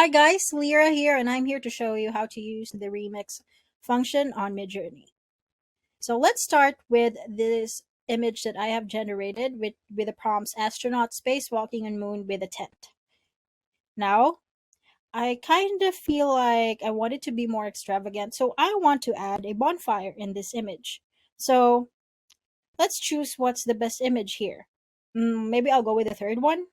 Hi guys, Lyra here, and I'm here to show you how to use the remix function on Midjourney. So let's start with this image that I have generated with the prompts astronaut spacewalking on moon with a tent. Now, I kind of feel like I want it to be more extravagant, so I want to add a bonfire in this image. So let's choose what's the best image here. Maybe I'll go with the third one.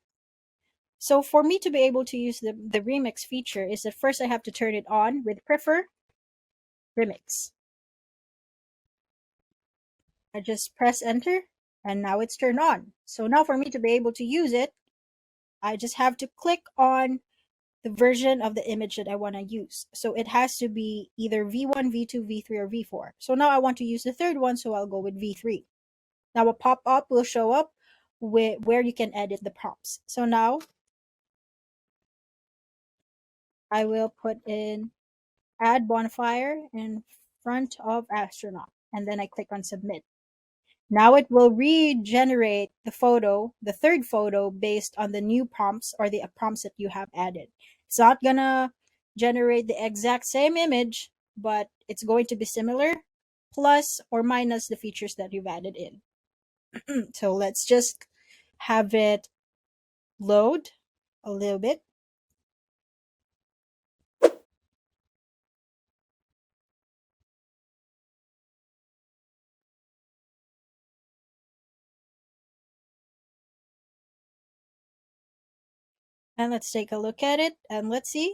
So for me to be able to use the remix feature is that first I have to turn it on with prefer remix. I just press enter and now it's turned on. So now for me to be able to use it, I just have to click on the version of the image that I want to use. So it has to be either V1, V2, V3, or V4. So now I want to use the third one, so I'll go with V3. Now a pop-up will show up where you can edit the prompts. So now I will put in add bonfire in front of astronaut, and then I click on submit. Now it will regenerate the third photo, based on the new prompts or the prompts that you have added. It's not gonna generate the exact same image, but it's going to be similar, plus or minus the features that you've added in. So let's just have it load a little bit. And let's take a look at it and let's see.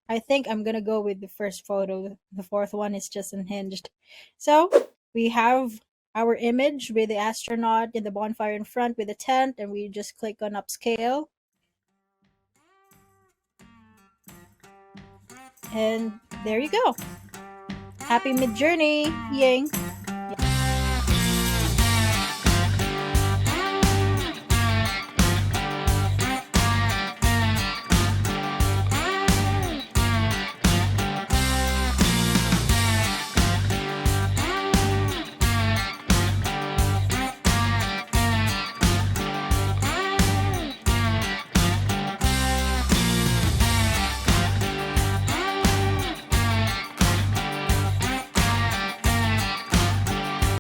I think I'm gonna go with the first photo. The fourth one is just unhinged. So we have our image with the astronaut in the bonfire in front with the tent, and we just click on upscale. And there you go. Happy Midjourney, Ying.